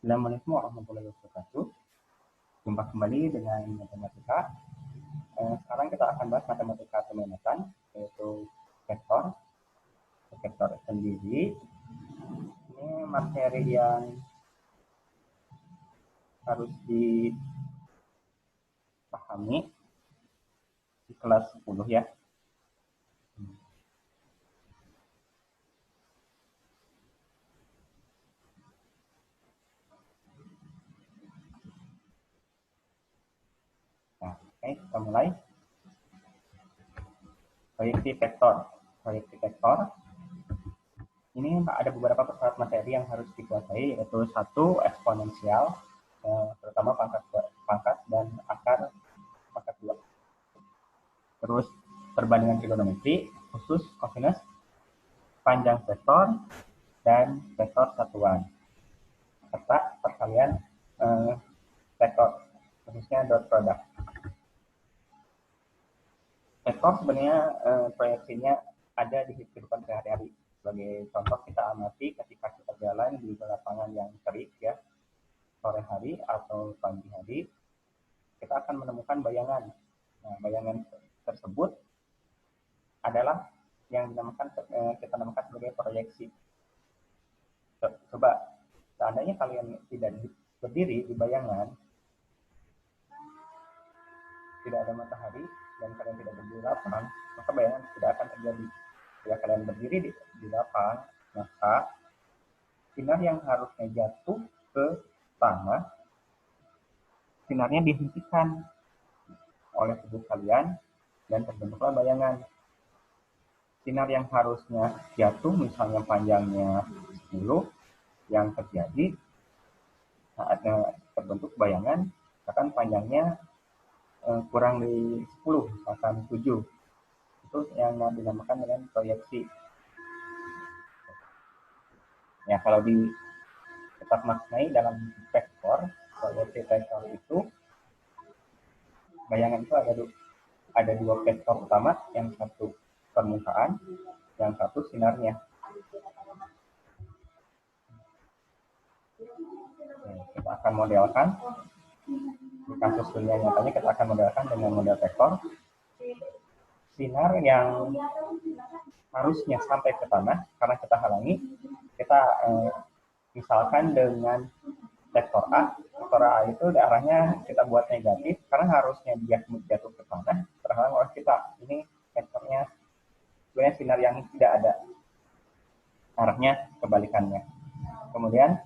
Assalamualaikum warahmatullahi wabarakatuh. Jumpa kembali dengan matematika. Sekarang kita akan bahas matematika peminatan, yaitu vektor. Vektor sendiri. Ini materi yang harus dipahami di kelas 10 ya. Oke, kita mulai. Proyeksi vektor. Proyeksi vektor. Ini ada beberapa persyarat materi yang harus dikuasai, yaitu satu, eksponensial, terutama pangkat dan akar pangkat 2. Terus perbandingan trigonometri, khusus kosinus, panjang vektor, dan vektor satuan. Serta perkalian vektor, khususnya dot product. Vektor sebenarnya proyeksinya ada di kehidupan sehari-hari. Sebagai contoh, kita amati ketika kita jalan di lapangan yang terik ya, sore hari atau pagi hari, kita akan menemukan bayangan. Nah, bayangan tersebut adalah yang kita namakan sebagai proyeksi. Coba, seandainya kalian tidak berdiri di bayangan, tidak ada matahari, dan kalian tidak berdiri di lapang, maka bayangan tidak akan terjadi. Jika kalian berdiri di lapang, maka sinar yang harusnya jatuh ke tanah, sinarnya dihentikan oleh tubuh kalian dan terbentuklah bayangan. Sinar yang harusnya jatuh, misalnya panjangnya 10, yang terjadi saatnya terbentuk bayangan, akan panjangnya kurang dari 10, misalkan 7. Itu yang dinamakan dengan proyeksi. Ya, kalau tetap maknai dalam vektor, proyeksi vektor itu, bayangan itu ada dua vektor utama, yang satu permukaan, yang satu sinarnya. Kita akan modelkan. Di kasus dunia nyatanya kita akan modelkan dengan model vektor. Sinar yang harusnya sampai ke tanah, karena kita halangi, kita misalkan dengan vektor A. Vektor A itu arahnya kita buat negatif, karena harusnya dia jatuh ke tanah, terhalang oleh kita. Ini vektornya sebenarnya sinar yang tidak ada, arahnya kebalikannya. Kemudian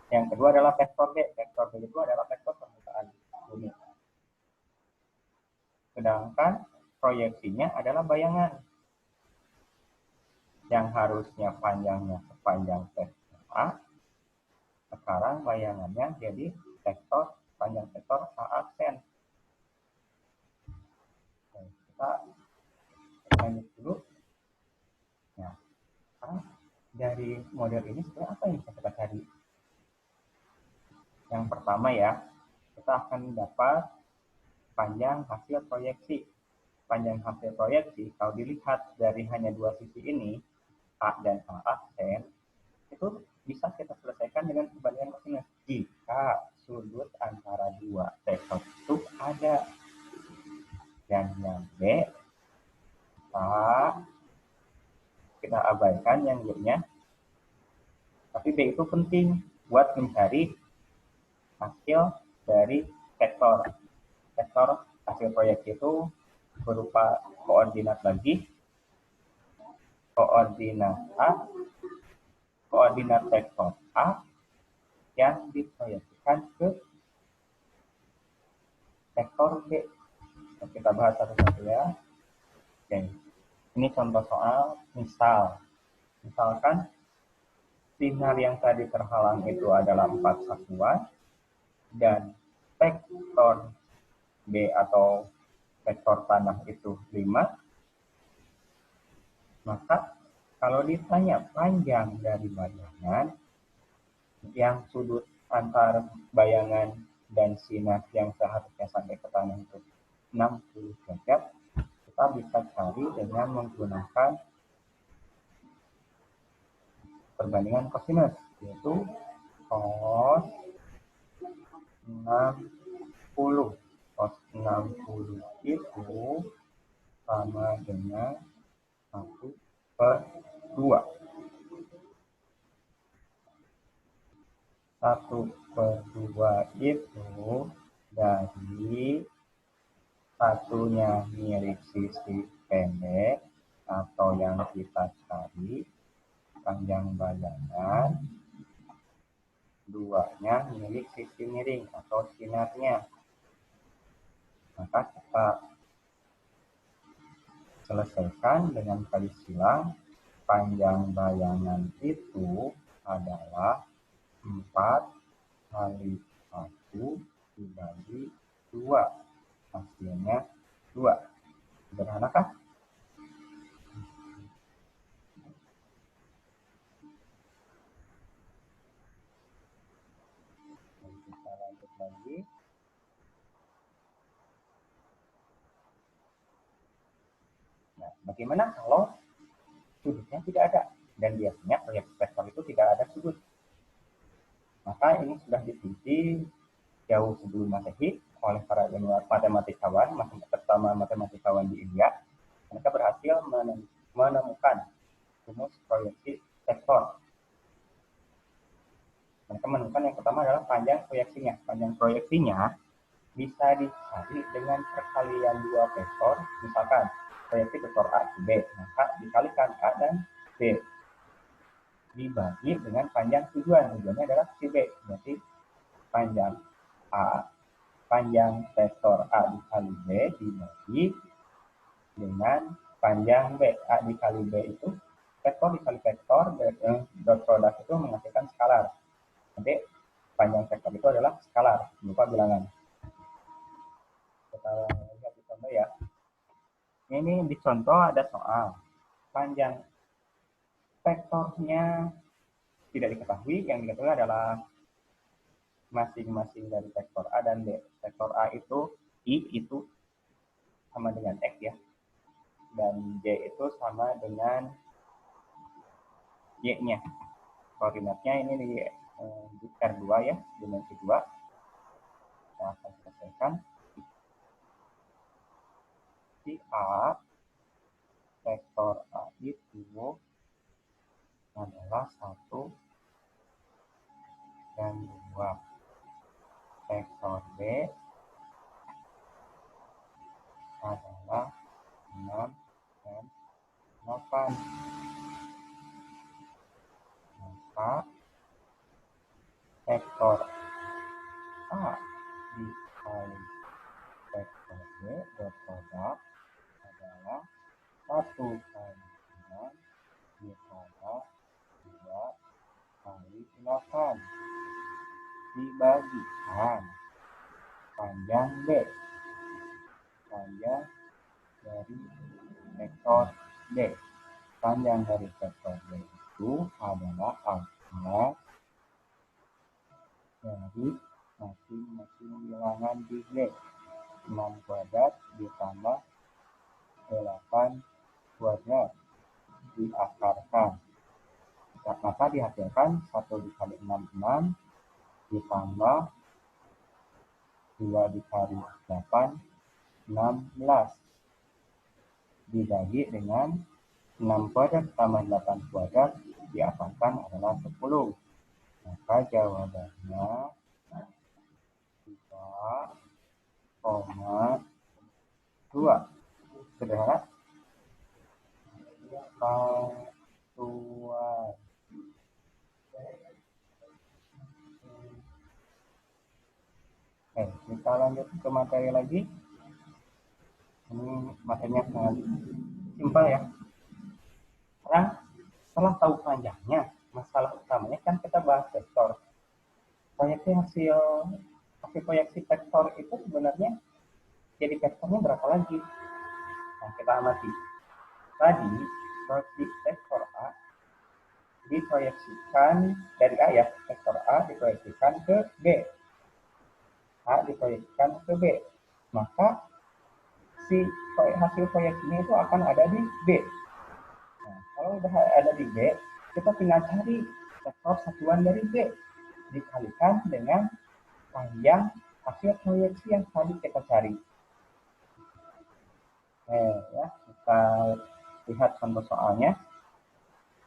yang kedua adalah vektor B. Vektor B itu adalah vektor permukaan bumi. Sedangkan proyeksinya adalah bayangan yang harusnya panjangnya sepanjang vektor A. Sekarang bayangannya jadi panjang vektor A aksen. Kita lanjut dulu. Nah, dari model ini sebenarnya apa yang bisa kita cari? Yang pertama ya, kita akan dapat panjang hasil proyeksi. Panjang hasil proyeksi, kalau dilihat dari hanya dua sisi ini, A dan A aksen, itu bisa kita selesaikan dengan perbandingan kosinus. Jika sudut antara dua vektor itu ada. Dan yang B, kita abaikan yang B-nya. Tapi B itu penting buat mencari hasil dari vektor. Vektor hasil proyeksi itu berupa koordinat lagi, koordinat A, koordinat vektor A yang diproyeksikan ke vektor B. Kita bahas satu-satu ya. Oke. Ini contoh soal misalkan sinar yang tadi terhalang itu adalah 4 satuan dan vektor B atau vektor tanah itu 5. Maka kalau ditanya panjang dari bayangan yang sudut antar bayangan dan sinar yang seharusnya sampai ke tanah itu 60 derajat, kita bisa cari dengan menggunakan perbandingan kosinus, yaitu cos 60. Cos 60 itu sama dengan 1/2. 1/2 itu dari satunya milik sisi pendek atau yang kita cari panjang bayangan, duanya milik sisi miring atau sinarnya. Maka kita selesaikan dengan kali silang. Panjang bayangan itu adalah 4 kali 1 dibagi 2. Hasilnya 2. Sederhana kan? Kita lanjut lagi. Nah, bagaimana kalau sudutnya tidak ada? Dan biasanya proyek vektor itu tidak ada sudut. Maka ini sudah diteliti jauh sebelum Masehi oleh para ilmuwan matematikawan, terutama matematikawan di India. Mereka berhasil menemukan rumus proyeksi vektor. Mereka menemukan yang pertama adalah panjang proyeksinya. Panjang proyeksinya bisa dicari dengan perkalian dua vektor, misalkan proyeksi vektor A ke B, maka dikalikan A dan B dibagi dengan panjang tujuan. Tujuannya adalah si B, berarti panjang A, panjang vektor A dikali B dibagi dengan panjang B. A dikali B itu vektor dikali vektor, dot product itu menghasilkan skalar. Nanti panjang vektor itu adalah skalar, lupa bilangan. Kita lihat di contoh ya. Ini di contoh ada soal panjang vektornya tidak diketahui, yang diketahui adalah masing-masing dari vektor A dan B. Vektor A itu I itu sama dengan X ya, dan J itu sama dengan Y-nya. Koordinatnya ini di R2 ya, dimensi 2. Kita akan selesaikan. Si A, vektor A itu adalah 1 dan 2. Vektor B adalah 6 dan 8. Maka vektor A dikali vektor B berproduk adalah 1 kali 6 ditambah 2 kali 8 dibagikan panjang B. Panjang dari vektor B. Panjang dari vektor B itu adalah alfa dari masing-masing bilangan di B. 6 kuadrat ditambah 8 kuadrat diakarkan. Maka dihasilkan 1 dikali 6, 6 ditambah 2 dikali 8, 16 dibagi dengan 6 kuadrat tambah 8 kuadrat diakarkan adalah 10. Maka jawabannya 3,2. Sederhana? Satuan. Kita lanjut ke materi lagi. Ini materinya sangat simpel ya. Sekarang setelah tahu panjangnya, masalah utamanya kan kita bahas vektor. Hasil proyeksi vektor itu sebenarnya jadi vektornya berapa lagi? Nah, kita amati. Tadi proyeksi vektor A diproyeksikan dari A ya, vektor A diproyeksikan ke B. A diproyeksikan ke B. Maka si hasil proyeksinya itu akan ada di B. Nah, kalau udah ada di B, kita tinggal cari vektor satuan dari B dikalikan dengan panjang hasil proyeksi yang tadi kita cari. Ya, kita lihat contoh soalnya.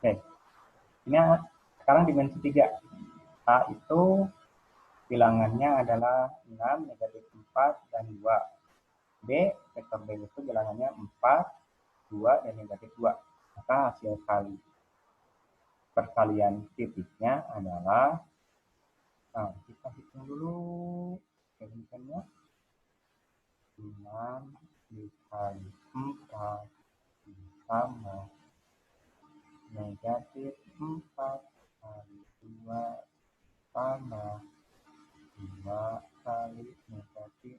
Ini sekarang dimensi 3. A itu bilangannya adalah 6, negatif 4, dan 2. B, vektor B itu bilangannya 4, 2, dan negatif 2. Maka hasil kali perkalian titiknya adalah, nah kita hitung dulu kemungkinannya, 6 dikali 4 sama negatif 4 kali 2 sama 2 kali negatif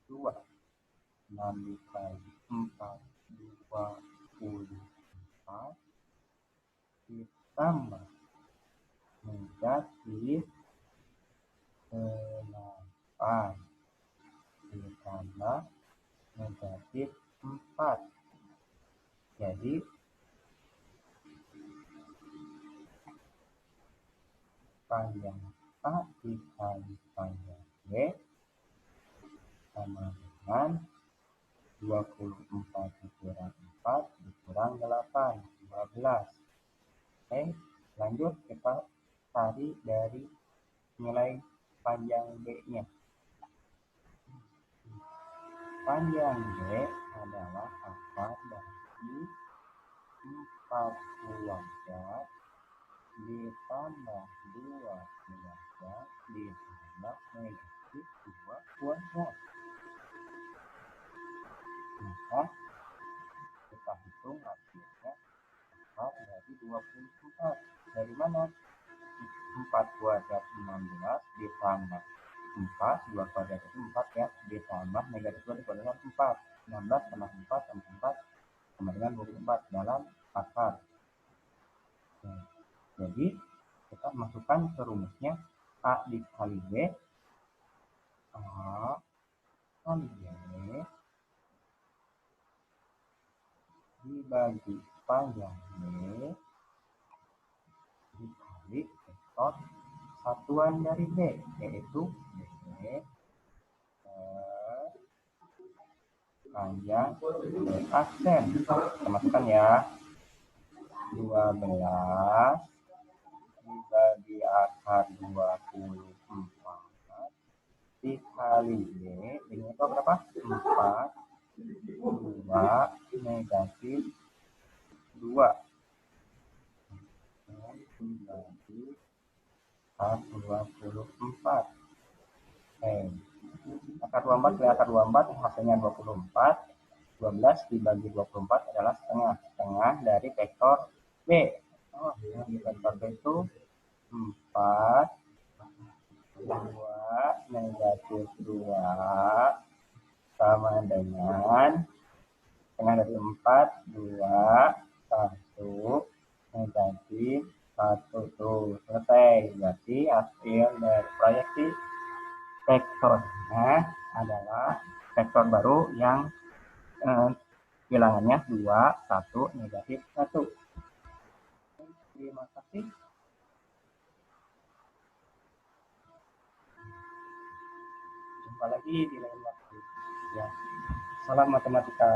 2. 6 dikali 4, 24, ditambah negatif 8 ditambah negatif 4. Jadi panjang A dikali panjang B sama dengan 24 dikurang 4 dikurang 8, 12. Oke, lanjut kita cari dari nilai panjang B-nya. Panjang B adalah akar dari 4 keluarga ditambah 2 keluarga ditambah negatif 2 keluarga. Maka kita hitung hasilnya akar dari 24. Dari mana? 4 kuadrat 16 ditambah 4, 2 kuadrat itu 4 ya, ditambah negatif 2 dikuadrat 4. 16 tambah 4 tambah 4 sama dengan 24 dalam akar. Nah, jadi kita masukkan ke rumusnya A dikali B, A kali B dibagi panjang B dikali vektor satuan dari B, yaitu B panjang B aksen. Kita masukkan ya, 12 dibagi akar 24 dikali B, ini itu berapa? 4, 2, negatif 2 dibagi 24. Akar 24 dari akar 24 hasilnya 24. 12 dibagi 24 adalah setengah. Setengah dari vektor B. Vektor B itu 4, 2, negatif 2 sama dengan setengah dari 4, 2, 1, negatif 1. Tuh, selesai. Berarti hasil dari proyeksi vektornya adalah vektor baru yang bilangannya 2, 1, negatif 1. Terima kasih. Jumpa lagi di lain waktu. Ya. Salam matematika.